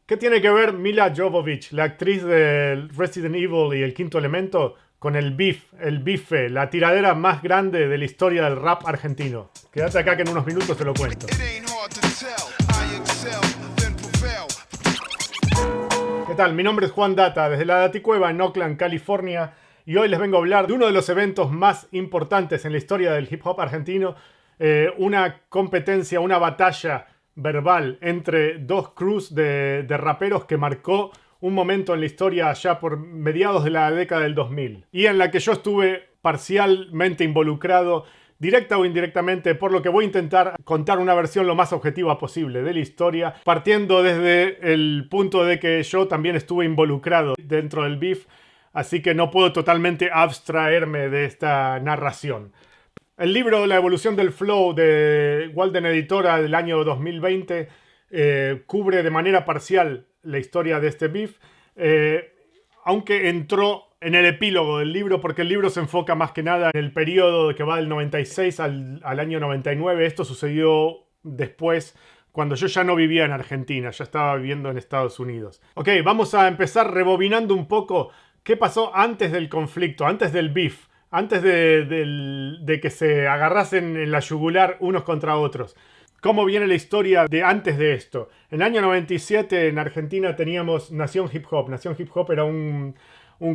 ¿Qué tiene que ver Mila Jovovich, la actriz de Resident Evil y El Quinto Elemento, con el bife, la tiradera más grande de la historia del rap argentino? Quédate acá que en unos minutos te lo cuento. ¿Qué tal? Mi nombre es Juan Data, desde la Daticueva en Oakland, California, y hoy les vengo a hablar de uno de los eventos más importantes en la historia del hip hop argentino, una competencia, una batalla verbal entre dos crews de raperos que marcó un momento en la historia allá por mediados de la década del 2000 y en la que yo estuve parcialmente involucrado, directa o indirectamente, por lo que voy a intentar contar una versión lo más objetiva posible de la historia, partiendo desde el punto de que yo también estuve involucrado dentro del beef, así que no puedo totalmente abstraerme de esta narración. El libro La evolución del flow de Walden Editora del año 2020 cubre de manera parcial la historia de este beef, aunque entró en el epílogo del libro, porque el libro se enfoca más que nada en el periodo que va del 96 al año 99. Esto sucedió después, cuando yo ya no vivía en Argentina, ya estaba viviendo en Estados Unidos. Ok, vamos a empezar rebobinando un poco qué pasó antes del conflicto, antes del beef, antes de que se agarrasen en la yugular unos contra otros. ¿Cómo viene la historia de antes de esto? En el año 97 en Argentina teníamos Nación Hip Hop. Nación Hip Hop era un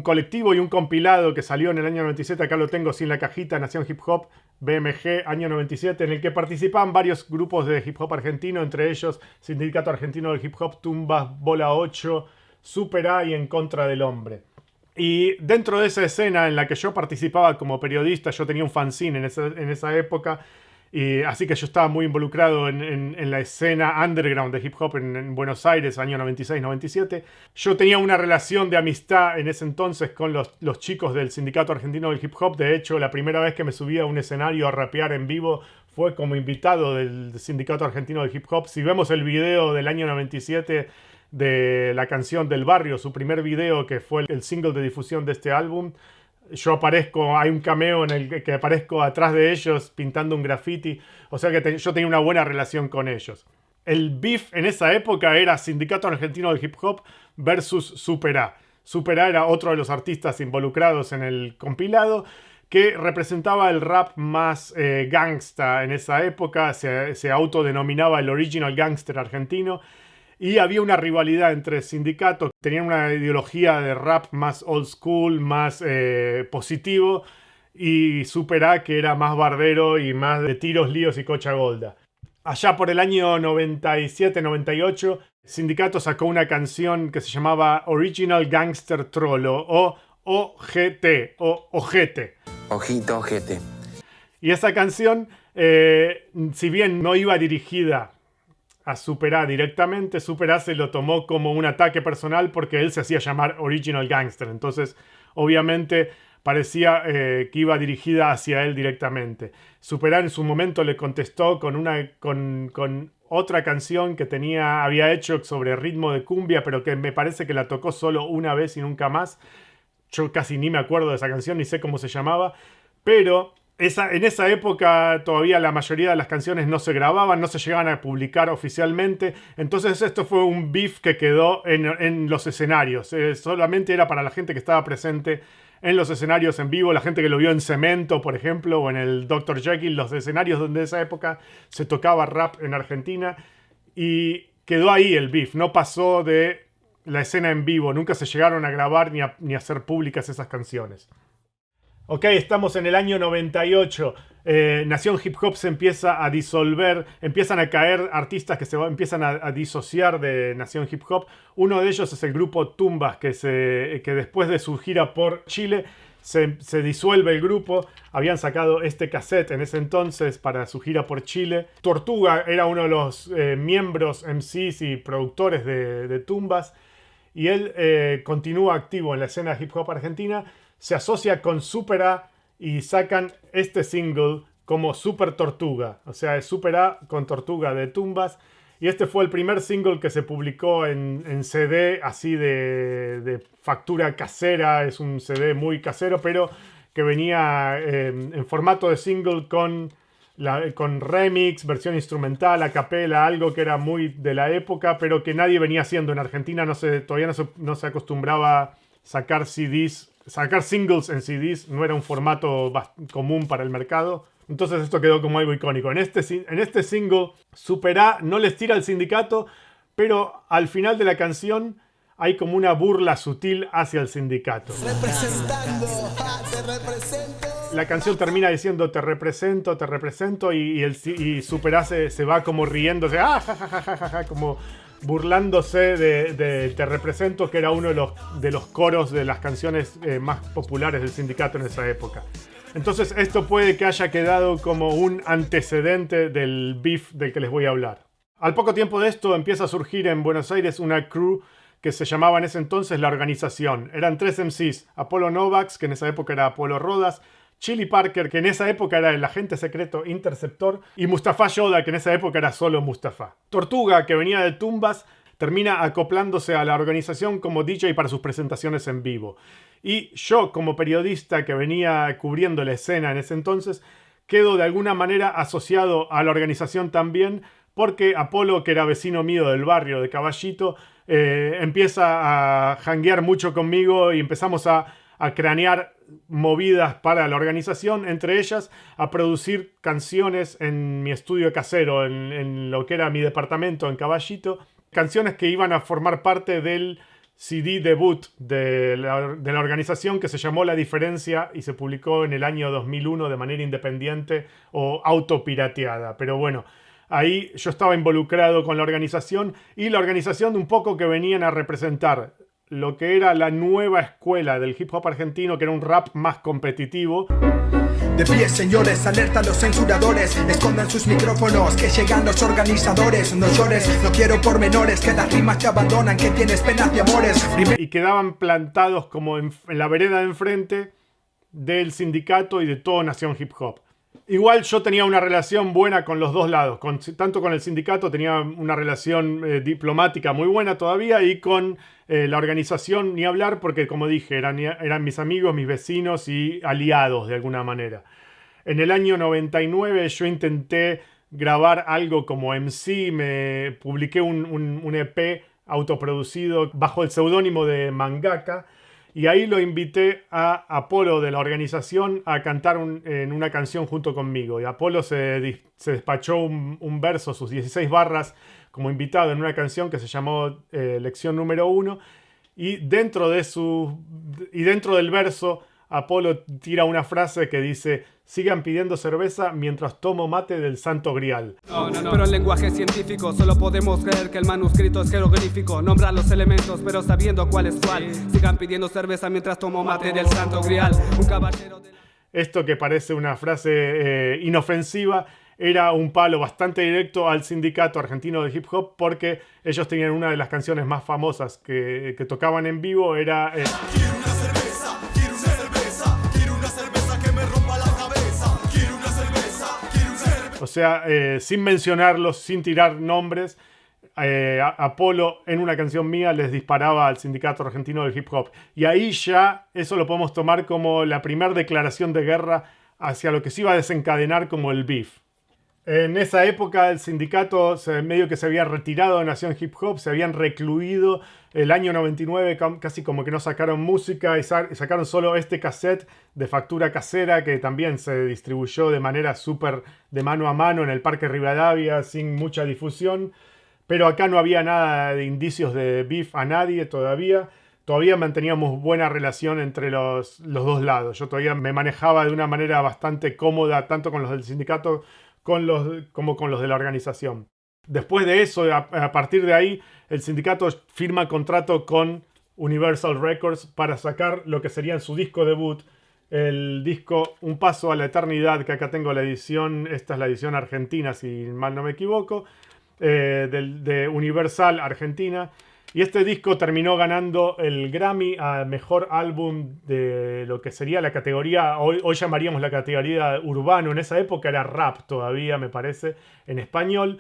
colectivo y un compilado que salió en el año 97. Acá lo tengo sin la cajita. Nación Hip Hop, BMG, año 97, en el que participaban varios grupos de hip hop argentino, entre ellos Sindicato Argentino del Hip Hop, Tumbas, Bola 8, Super A y En Contra del Hombre. Y dentro de esa escena en la que yo participaba como periodista, yo tenía un fanzine en esa época, y así que yo estaba muy involucrado en la escena underground de hip hop en Buenos Aires, año 96-97. Yo tenía una relación de amistad en ese entonces con los chicos del Sindicato Argentino del Hip Hop. De hecho, la primera vez que me subí a un escenario a rapear en vivo fue como invitado del Sindicato Argentino del Hip Hop. Si vemos el video del año 97 de la canción Del Barrio, su primer video, que fue el single de difusión de este álbum, yo aparezco, hay un cameo en el que aparezco atrás de ellos pintando un graffiti, o sea que yo tenía una buena relación con ellos. El beef en esa época era Sindicato Argentino del Hip Hop versus Super A. Super A era otro de los artistas involucrados en el compilado, que representaba el rap más gangsta en esa época, se autodenominaba el original gangster argentino. Y había una rivalidad entre sindicatos, tenían una ideología de rap más old school, más positivo, y Super A, que era más bardero y más de tiros, líos y cocha golda. Allá por el año 97-98, Sindicato sacó una canción que se llamaba Original Gangster Trollo, o OGT, o Ojete. Ojito, ojete. Y esa canción, si bien no iba dirigida a Super A directamente, Super A se lo tomó como un ataque personal porque él se hacía llamar Original Gangster. Entonces, obviamente, parecía que iba dirigida hacia él directamente. Super A en su momento le contestó con otra canción que había hecho sobre ritmo de cumbia, pero que me parece que la tocó solo una vez y nunca más. Yo casi ni me acuerdo de esa canción, ni sé cómo se llamaba, pero en esa época todavía la mayoría de las canciones no se grababan, no se llegaban a publicar oficialmente. Entonces esto fue un beef que quedó en los escenarios. Solamente era para la gente que estaba presente en los escenarios en vivo, la gente que lo vio en Cemento, por ejemplo, o en el Dr. Jekyll, los escenarios donde en esa época se tocaba rap en Argentina. Y quedó ahí el beef, no pasó de la escena en vivo. Nunca se llegaron a grabar ni a hacer públicas esas canciones. Ok, estamos en el año 98. Nación Hip Hop se empieza a disolver, empiezan a caer artistas que empiezan a disociar de Nación Hip Hop. Uno de ellos es el grupo Tumbas, que después de su gira por Chile se disuelve el grupo. Habían sacado este cassette en ese entonces para su gira por Chile. Tortuga era uno de los miembros, MCs y productores de Tumbas. Y él continúa activo en la escena hip hop argentina. Se asocia con Super A y sacan este single como Super Tortuga. O sea, es Super A con Tortuga de Tumbas. Y este fue el primer single que se publicó en CD, así de factura casera. Es un CD muy casero, pero que venía en formato de single con con remix, versión instrumental, a capela, algo que era muy de la época, pero que nadie venía haciendo. En Argentina todavía no se acostumbraba a sacar CDs, sacar singles en CDs, no era un formato común para el mercado. Entonces esto quedó como algo icónico. En este single, Super A no les tira al sindicato, pero al final de la canción hay como una burla sutil hacia el sindicato. Representando, te represento. La canción termina diciendo te represento, y Super A se va como riéndose, como burlándose de te represento, que era uno de los coros de las canciones más populares del sindicato en esa época. Entonces esto puede que haya quedado como un antecedente del beef del que les voy a hablar. Al poco tiempo de esto empieza a surgir en Buenos Aires una crew que se llamaba en ese entonces La Organización. Eran 3 MCs, Apolo Novax, que en esa época era Apolo Rodas, Chili Parker, que en esa época era el agente secreto Interceptor, y Mustafa Yoda, que en esa época era solo Mustafa. Tortuga, que venía de Tumbas, termina acoplándose a La Organización como DJ para sus presentaciones en vivo. Y yo, como periodista que venía cubriendo la escena en ese entonces, quedo de alguna manera asociado a La Organización también, porque Apolo, que era vecino mío del barrio de Caballito, empieza a janguear mucho conmigo y empezamos a cranear movidas para La Organización, entre ellas a producir canciones en mi estudio casero, en lo que era mi departamento en Caballito, canciones que iban a formar parte del CD debut de la Organización, que se llamó La Diferencia y se publicó en el año 2001 de manera independiente o autopirateada. Pero bueno, ahí yo estaba involucrado con La Organización, y La Organización un poco que venían a representar lo que era la nueva escuela del hip hop argentino, que era un rap más competitivo. De pie, señores, alerta a los censuradores, escondan sus micrófonos, que llegan los organizadores. No llores, no quiero pormenores, que las rimas te abandonan, que tienes penas de amores. Y quedaban plantados como en la vereda de enfrente del sindicato y de toda Nación Hip Hop. Igual yo tenía una relación buena con los dos lados, tanto con el sindicato tenía una relación diplomática muy buena todavía, y con la organización ni hablar, porque como dije, eran mis amigos, mis vecinos y aliados de alguna manera. En el año 99 yo intenté grabar algo como MC, me publiqué un EP autoproducido bajo el seudónimo de Mangaka, y ahí lo invité a Apolo de La Organización a cantar en una canción junto conmigo. Y Apolo se despachó un verso, sus 16 barras, como invitado en una canción que se llamó Lección número 1. Y dentro del verso, Apolo tira una frase que dice: sigan pidiendo cerveza mientras tomo mate del Santo Grial. No. Pero en lenguaje científico solo podemos creer que el manuscrito es jeroglífico. Nombra los elementos, pero sabiendo cuál es cuál. Sigan pidiendo cerveza mientras tomo mate del Santo Grial. Un caballero de... Esto, que parece una frase inofensiva, era un palo bastante directo al sindicato argentino de hip hop, porque ellos tenían una de las canciones más famosas que tocaban en vivo, era... O sea, sin mencionarlos, sin tirar nombres, Apolo en una canción mía les disparaba al sindicato argentino del hip hop. Y ahí ya eso lo podemos tomar como la primera declaración de guerra hacia lo que se iba a desencadenar como el beef. En esa época el sindicato medio que se había retirado de Nación Hip Hop, se habían recluido. El año 99 casi como que no sacaron música y sacaron solo este cassette de factura casera, que también se distribuyó de manera súper de mano a mano en el Parque Rivadavia sin mucha difusión. Pero acá no había nada de indicios de beef a nadie todavía. Todavía manteníamos buena relación entre los dos lados. Yo todavía me manejaba de una manera bastante cómoda, tanto con los del sindicato como con los de la organización. Después de eso, a partir de ahí, el sindicato firma contrato con Universal Records para sacar lo que sería su disco debut, el disco Un Paso a la Eternidad, que acá tengo la edición, esta es la edición argentina, si mal no me equivoco, de Universal Argentina. Y este disco terminó ganando el Grammy a Mejor Álbum de lo que sería la categoría, hoy llamaríamos la categoría urbano, en esa época era rap todavía, me parece, en español.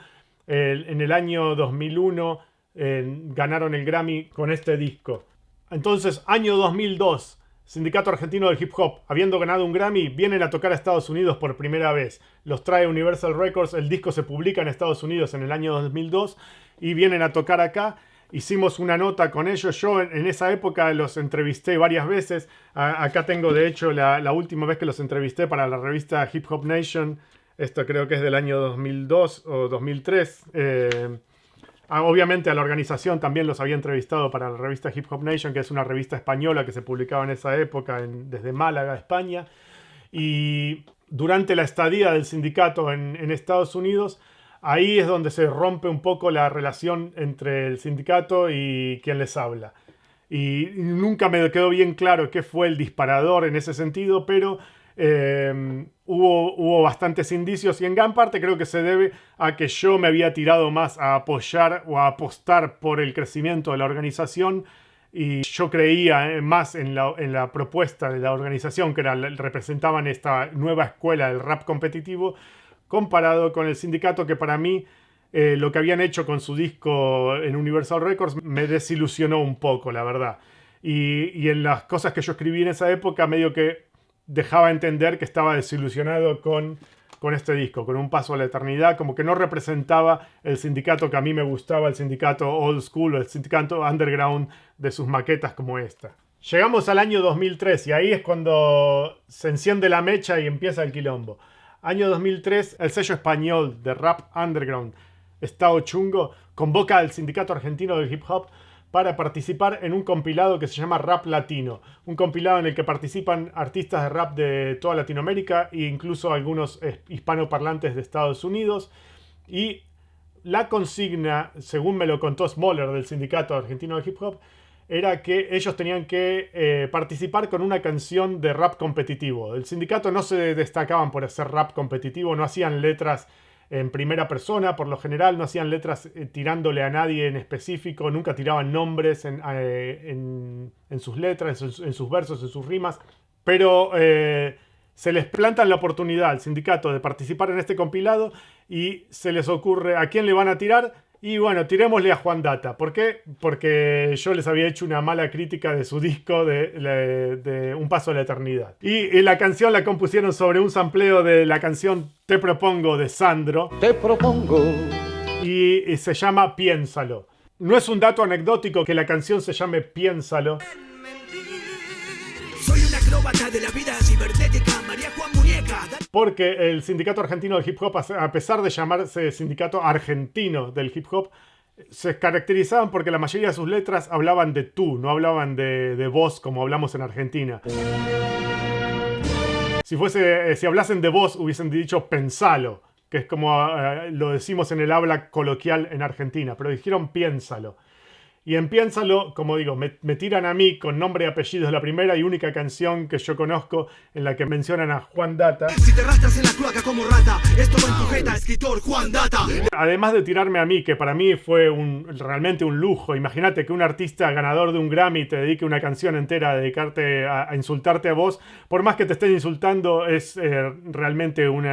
En el año 2001 ganaron el Grammy con este disco. Entonces, año 2002, Sindicato Argentino del Hip Hop, habiendo ganado un Grammy, vienen a tocar a Estados Unidos por primera vez. Los trae Universal Records, el disco se publica en Estados Unidos en el año 2002 y vienen a tocar acá. Hicimos una nota con ellos, yo en esa época los entrevisté varias veces. Acá tengo de hecho la última vez que los entrevisté para la revista Hip Hop Nation. Esto creo que es del año 2002 o 2003. Obviamente a la organización también los había entrevistado para la revista Hip Hop Nation, que es una revista española que se publicaba en esa época desde Málaga, España. Y durante la estadía del sindicato en Estados Unidos, ahí es donde se rompe un poco la relación entre el sindicato y quien les habla. Y nunca me quedó bien claro qué fue el disparador en ese sentido, pero hubo bastantes indicios y en gran parte creo que se debe a que yo me había tirado más a apoyar o a apostar por el crecimiento de la organización y yo creía más en la propuesta de la organización que representaban esta nueva escuela del rap competitivo comparado con el sindicato que para mí lo que habían hecho con su disco en Universal Records me desilusionó un poco, la verdad. Y en las cosas que yo escribí en esa época medio que dejaba entender que estaba desilusionado con este disco, con Un Paso a la Eternidad, como que no representaba el sindicato que a mí me gustaba, el sindicato old school o el sindicato underground de sus maquetas como esta. Llegamos al año 2003 y ahí es cuando se enciende la mecha y empieza el quilombo. Año 2003, el sello español de rap underground, Estado Chungo, convoca al Sindicato Argentino del Hip Hop para participar en un compilado que se llama Rap Latino. Un compilado en el que participan artistas de rap de toda Latinoamérica e incluso algunos hispanoparlantes de Estados Unidos. Y la consigna, según me lo contó Smoller del Sindicato Argentino de Hip Hop, era que ellos tenían que participar con una canción de rap competitivo. El sindicato no se destacaban por hacer rap competitivo, no hacían letras en primera persona, por lo general no hacían letras tirándole a nadie en específico, nunca tiraban nombres en sus letras, en sus versos, en sus rimas, pero se les plantan la oportunidad al sindicato de participar en este compilado y se les ocurre a quién le van a tirar. Y bueno, tirémosle a Juan Data. ¿Por qué? Porque yo les había hecho una mala crítica de su disco de Un Paso a la Eternidad. Y la canción la compusieron sobre un sampleo de la canción Te Propongo de Sandro. Te propongo. Y se llama Piénsalo. No es un dato anecdótico que la canción se llame Piénsalo. Soy una acróbata de la vida cibernética, María Juan Muñeca. Porque el Sindicato Argentino del Hip Hop, a pesar de llamarse Sindicato Argentino del Hip Hop, se caracterizaban porque la mayoría de sus letras hablaban de tú, no hablaban de vos como hablamos en Argentina. Si hablasen de vos, hubiesen dicho pensalo, que es como lo decimos en el habla coloquial en Argentina, pero dijeron piénsalo. Y en Piénsalo, como digo, me tiran a mí con nombre y apellidos la primera y única canción que yo conozco en la que mencionan a Juan Data. Si te rastras en la cloaca como rata, esto va en tu jeta, escritor Juan Data. Además de tirarme a mí, que para mí fue realmente un lujo. Imagínate que un artista ganador de un Grammy te dedique una canción entera a dedicarte a insultarte a vos. Por más que te estén insultando, es realmente un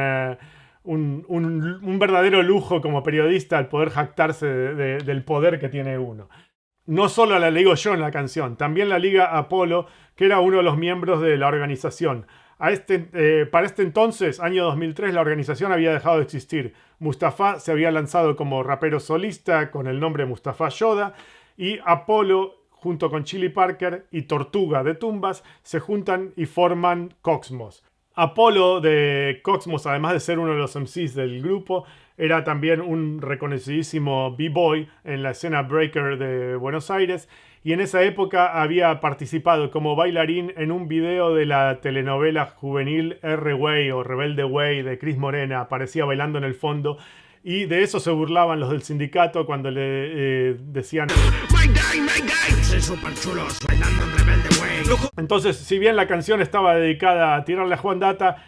verdadero lujo como periodista el poder jactarse del poder que tiene uno. No solo la ligo yo en la canción, también la liga Apolo, que era uno de los miembros de la organización. Para este entonces, año 2003, la organización había dejado de existir. Mustafa se había lanzado como rapero solista con el nombre Mustafa Yoda y Apolo, junto con Chili Parker y Tortuga de Tumbas, se juntan y forman Cosmos. Apolo de Cosmos, además de ser uno de los MCs del grupo, era también un reconocidísimo b-boy en la escena breaker de Buenos Aires y en esa época había participado como bailarín en un video de la telenovela juvenil R-Way o Rebelde Way de Cris Morena. Aparecía bailando en el fondo y de eso se burlaban los del sindicato cuando le decían soy súper chulos bailando en Rebelde Way. Entonces, si bien la canción estaba dedicada a tirarle a Juan Data,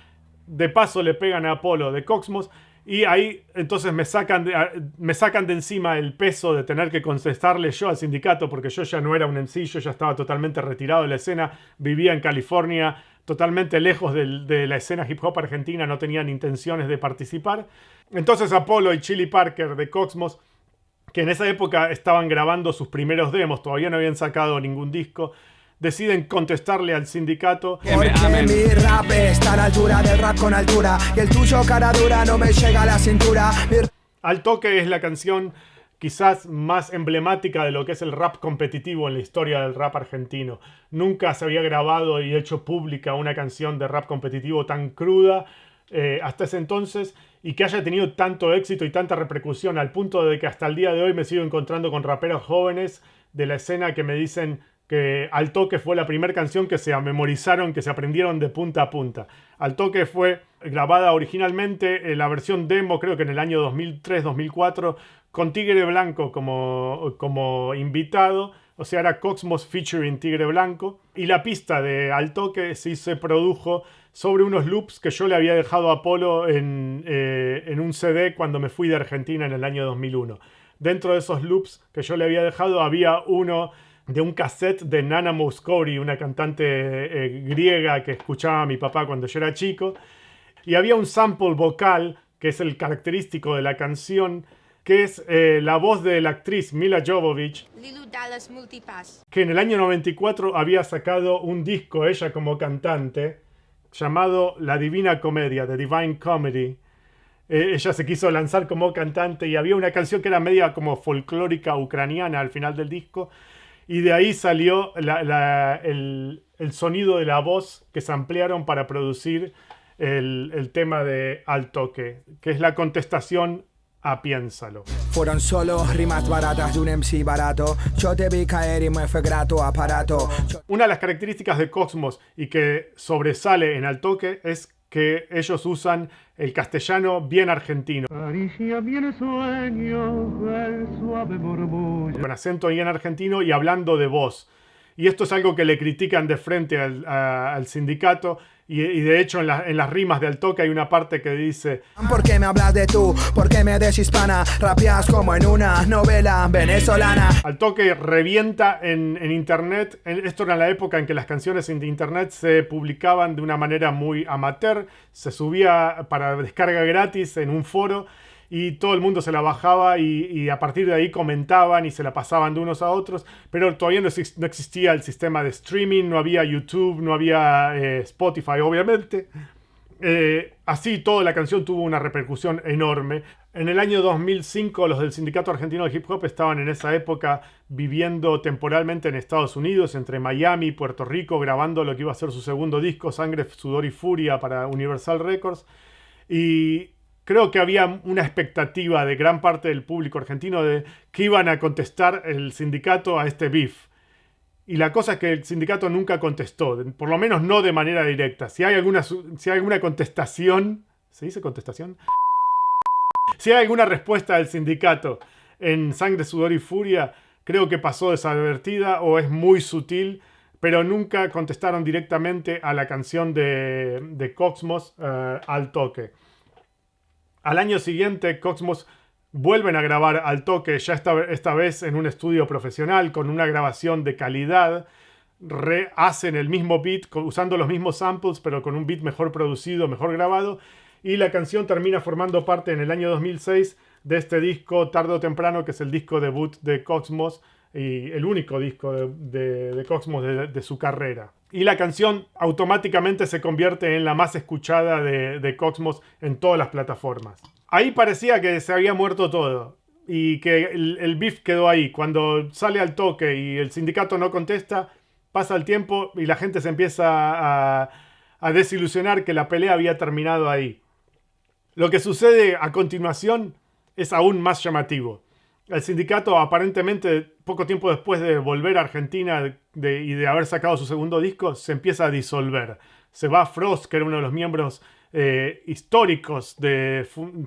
de paso le pegan a Apolo de Cosmos. Y ahí entonces me sacan de encima el peso de tener que contestarle yo al sindicato, porque yo ya no era un MC, yo ya estaba totalmente retirado de la escena, vivía en California, totalmente lejos de la escena hip hop argentina, no tenían intenciones de participar. Entonces Apolo y Chili Parker de Cosmos, que en esa época estaban grabando sus primeros demos, todavía no habían sacado ningún disco, deciden contestarle al sindicato. Porque mi rap está a la altura del rap con altura y el tuyo cara dura no me llega a la cintura. Al Toque es la canción quizás más emblemática de lo que es el rap competitivo en la historia del rap argentino. Nunca se había grabado y hecho pública una canción de rap competitivo tan cruda hasta ese entonces, y que haya tenido tanto éxito y tanta repercusión, al punto de que hasta el día de hoy me sigo encontrando con raperos jóvenes de la escena que me dicen que Al Toque fue la primera canción que se memorizaron, que se aprendieron de punta a punta. Al Toque fue grabada originalmente en la versión demo, creo que en el año 2003-2004, con Tigre Blanco como invitado. O sea, era Cosmos featuring Tigre Blanco. Y la pista de Al Toque sí se produjo sobre unos loops que yo le había dejado a Polo en un CD cuando me fui de Argentina en el año 2001. Dentro de esos loops que yo le había dejado había uno de un cassette de Nana Mouskouri, una cantante griega que escuchaba mi papá cuando yo era chico. Y había un sample vocal, que es el característico de la canción, que es la voz de la actriz Mila Jovovich, Lilu Dallas Multipass, que en el año 94 había sacado un disco, ella como cantante, llamado La Divina Comedia, The Divine Comedy. Ella se quiso lanzar como cantante y había una canción que era media como folclórica ucraniana al final del disco. Y de ahí salió el sonido de la voz que se ampliaron para producir el tema de Al Toque, que es la contestación a Piénsalo. Fueron solo rimas baratas de un MC barato. Yo te vi caer y me fue grato aparato. Una de las características de Cosmos y que sobresale en Al Toque es que ellos usan el castellano bien argentino. Con acento bien argentino y hablando de voz. Y esto es algo que le critican de frente al sindicato. Y de hecho en las rimas de Al Toque hay una parte que dice: ¿Por qué me hablas de tú? ¿Por qué me des hispana? Rapeas como en una novela venezolana. Al Toque revienta en internet. Esto era la época en que las canciones en internet se publicaban de una manera muy amateur. Se subía para descarga gratis en un foro y todo el mundo se la bajaba y a partir de ahí comentaban y se la pasaban de unos a otros, pero todavía no existía el sistema de streaming, no había YouTube, no había Spotify, obviamente. Así toda la canción tuvo una repercusión enorme. En el año 2005 los del Sindicato Argentino de Hip Hop estaban en esa época viviendo temporalmente en Estados Unidos, entre Miami y Puerto Rico, grabando lo que iba a ser su segundo disco, Sangre, Sudor y Furia, para Universal Records. Y creo que había una expectativa de gran parte del público argentino de que iban a contestar el sindicato a este beef. Y la cosa es que el sindicato nunca contestó, por lo menos no de manera directa. Si hay alguna contestación, ¿se dice contestación? Si hay alguna respuesta del sindicato en Sangre, Sudor y Furia, creo que pasó desadvertida o es muy sutil, pero nunca contestaron directamente a la canción de Cosmos, Al Toque. Al año siguiente, Cosmos vuelven a grabar Al Toque, ya esta vez en un estudio profesional, con una grabación de calidad. Rehacen el mismo beat, usando los mismos samples, pero con un beat mejor producido, mejor grabado. Y la canción termina formando parte en el año 2006 de este disco, Tarde o Temprano, que es el disco debut de Cosmos y el único disco de Cosmos de su carrera. Y la canción automáticamente se convierte en la más escuchada de Cosmos en todas las plataformas. Ahí parecía que se había muerto todo y que el beef quedó ahí. Cuando sale Al Toque y el sindicato no contesta, pasa el tiempo y la gente se empieza a desilusionar que la pelea había terminado ahí. Lo que sucede a continuación es aún más llamativo. El sindicato, aparentemente poco tiempo después de volver a Argentina y de haber sacado su segundo disco, se empieza a disolver. Se va Frost, que era uno de los miembros históricos,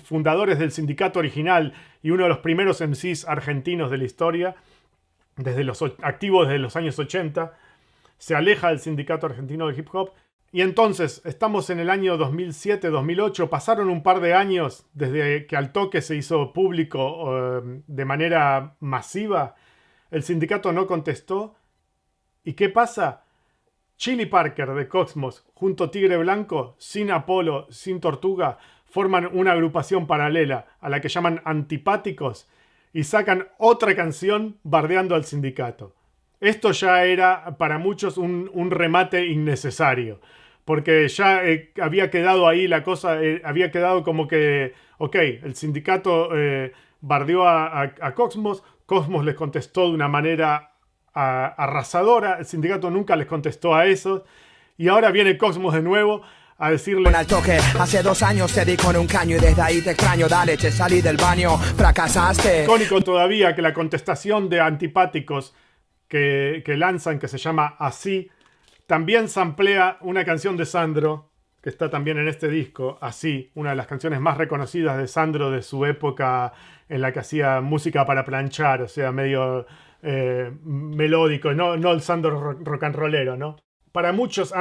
fundadores del sindicato original y uno de los primeros MCs argentinos de la historia, activos desde los años 80. Se aleja del sindicato argentino de hip hop. Y entonces, estamos en el año 2007-2008, pasaron un par de años desde que Al Toque se hizo público de manera masiva. El sindicato no contestó. ¿Y qué pasa? Chili Parker de Cosmos, junto a Tigre Blanco, sin Apolo, sin Tortuga, forman una agrupación paralela a la que llaman Antipáticos y sacan otra canción bardeando al sindicato. esto ya era para muchos un remate innecesario. Porque ya había quedado ahí la cosa, había quedado como que, ok, el sindicato bardeó a Cosmos, Cosmos les contestó de una manera arrasadora, el sindicato nunca les contestó a eso, y ahora viene Cosmos de nuevo a decirle... Al toque, hace 2 años te di con un caño y desde ahí te extraño, dale, te salí del baño, fracasaste. Icónico todavía que la contestación de Antipáticos que lanzan, que se llama Así, también samplea una canción de Sandro, que está también en este disco, Así, una de las canciones más reconocidas de Sandro de su época en la que hacía música para planchar, o sea, medio melódico, no el Sandro rock and rollero, ¿no? Para muchos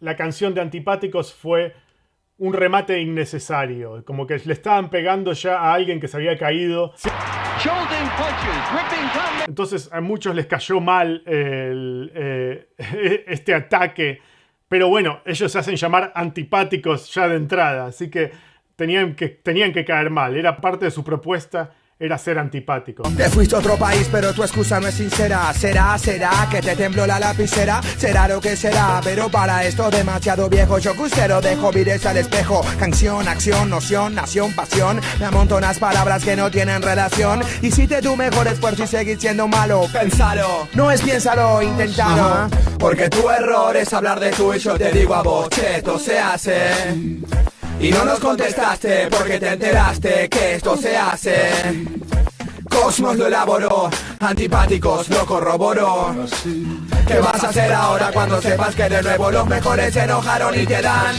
la canción de Antipáticos fue un remate innecesario, como que le estaban pegando ya a alguien que se había caído. Entonces a muchos les cayó mal este ataque, pero bueno, ellos se hacen llamar Antipáticos ya de entrada, así que tenían que caer mal, era parte de su propuesta. Era ser antipático. Te fuiste a otro país, pero tu excusa no es sincera. ¿Será que te tembló la lapicera? Será lo que será, pero para esto demasiado viejo. Yo custero, dejo vires al espejo. Canción, acción, noción, nación, pasión. Me amontonas palabras que no tienen relación. Hiciste tu mejor esfuerzo y seguís siendo malo. Pensalo, no es piénsalo, inténtalo. Porque tu error es hablar de tú y yo te digo a vos, esto se hace. Y no nos contestaste porque te enteraste que esto se hace. Cosmos lo elaboró, Antipáticos lo corroboró. ¿Qué vas a hacer ahora cuando sepas que de nuevo los mejores se enojaron y te dan?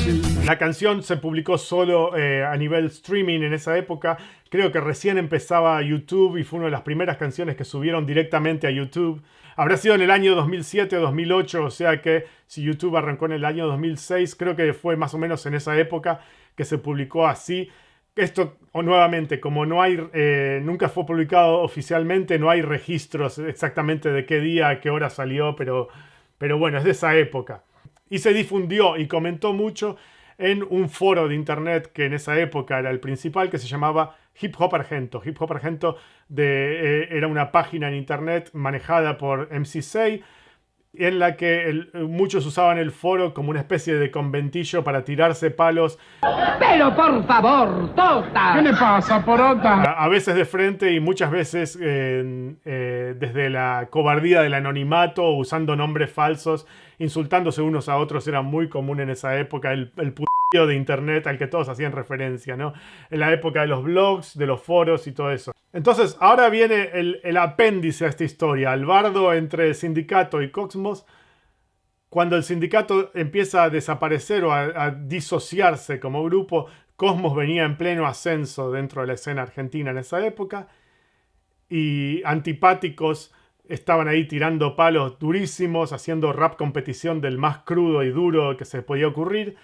La canción se publicó solo a nivel streaming en esa época. Creo que recién empezaba YouTube y fue una de las primeras canciones que subieron directamente a YouTube. Habrá sido en el año 2007 o 2008, o sea que si YouTube arrancó en el año 2006, creo que fue más o menos en esa época que se publicó Así. Esto, nuevamente, como no hay, nunca fue publicado oficialmente, no hay registros exactamente de qué día, a qué hora salió, pero bueno, es de esa época. Y se difundió y comentó mucho en un foro de internet que en esa época era el principal, que se llamaba Hip Hop Argento. Hip Hop Argento era una página en internet manejada por MC6, en la que muchos usaban el foro como una especie de conventillo para tirarse palos. Pero por favor, Tota. ¿Qué le pasa, Porota? A veces de frente y muchas veces desde la cobardía del anonimato, usando nombres falsos, insultándose unos a otros. Era muy común en esa época el de internet al que todos hacían referencia, ¿no? En la época de los blogs, de los foros y todo eso. Entonces, ahora viene el apéndice a esta historia, el bardo entre el sindicato y Cosmos. Cuando el sindicato empieza a desaparecer o a disociarse como grupo, Cosmos venía en pleno ascenso dentro de la escena argentina en esa época, y Antipáticos estaban ahí tirando palos durísimos, haciendo rap competición del más crudo y duro que se podía ocurrir.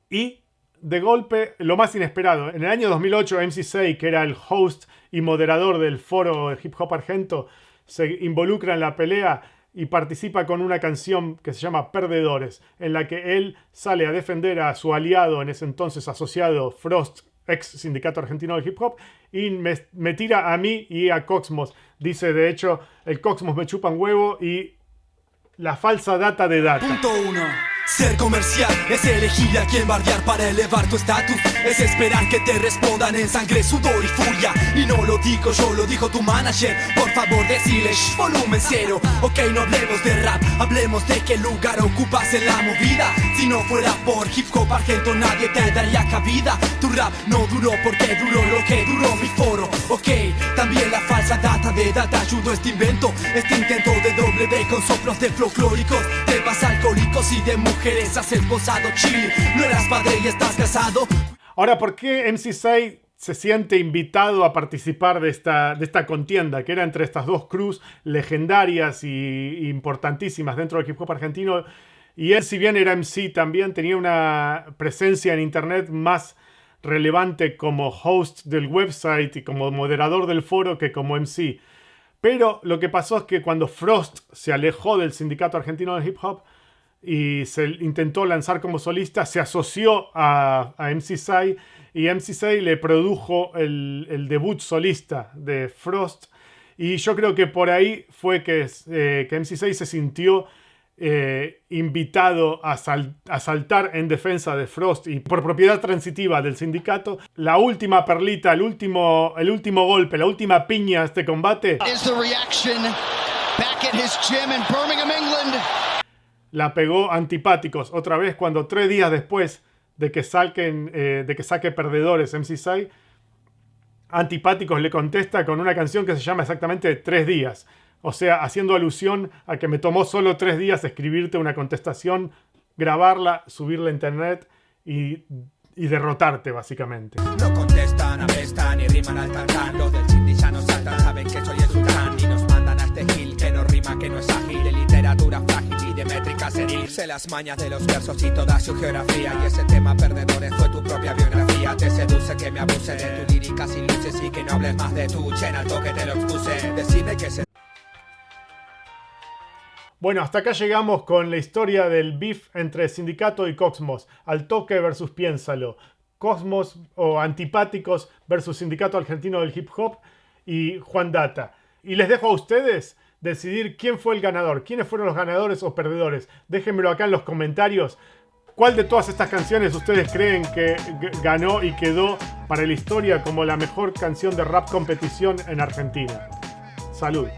Y de golpe, lo más inesperado, en el año 2008 MC6, que era el host y moderador del foro de Hip Hop Argento, se involucra en la pelea y participa con una canción que se llama Perdedores, en la que él sale a defender a su aliado, en ese entonces asociado Frost, ex sindicato argentino de hip hop, y me tira a mí y a Cosmos. Dice, de hecho, el Cosmos me chupa un huevo y la falsa data de data. Punto 1. Ser comercial es elegir a quien bardear para elevar tu estatus. Es esperar que te respondan en sangre, sudor y furia. Y no lo digo yo, lo dijo tu manager. Por favor decile, volumen cero. Ok, no hablemos de rap, hablemos de qué lugar ocupas en la movida. Si no fuera por Hip Hop Argento nadie te daría cabida. Tu rap no duró porque duró lo que duró mi foro. Ok, también la falsa data de data ayudó este invento. Este intento de doble D con soplos de folclóricos, temas alcohólicos y de mujeres. Has esposado chili, no eras padre y estás casado. Ahora, ¿por qué MC6 se siente invitado a participar de esta contienda, que era entre estas dos crews legendarias y importantísimas dentro del hip hop argentino? Y él, si bien era MC, también tenía una presencia en internet más relevante como host del website y como moderador del foro que como MC. Pero lo que pasó es que cuando Frost se alejó del sindicato argentino de hip hop y se intentó lanzar como solista, se asoció a MC6 y MC6 le produjo el debut solista de Frost, Y yo creo que por ahí fue que MC6 se sintió invitado a saltar en defensa de Frost y por propiedad transitiva del sindicato. La última perlita, el último golpe, la última piña de este combate la pegó Antipáticos otra vez cuando 3 días después de que saque perdedores MC6, Antipáticos le contesta con una canción que se llama exactamente 3 días. O sea, haciendo alusión a que me tomó solo 3 días escribirte una contestación, grabarla, subirla a internet y derrotarte, básicamente. No contestan, apestan y riman al tantán. Los del Shindy ya no saltan, saben que soy el sultán. Y nos mandan a este gil que no rima, que no es ágil. De literatura frágil y de métrica senil. Sé las mañas de los versos y toda su geografía. Y ese tema perdedores fue tu propia biografía. Te seduce que me abuse de tu lírica sin luces y que no hables más de tu chen al toque te lo expuse. Decime que se... Bueno, hasta acá llegamos con la historia del beef entre Sindicato y Cosmos. Al toque versus Piénsalo. Cosmos o Antipáticos versus Sindicato Argentino del Hip Hop y Juan Data. Y les dejo a ustedes decidir quién fue el ganador. ¿Quiénes fueron los ganadores o perdedores? Déjenmelo acá en los comentarios. ¿Cuál de todas estas canciones ustedes creen que ganó y quedó para la historia como la mejor canción de rap competición en Argentina? Salud.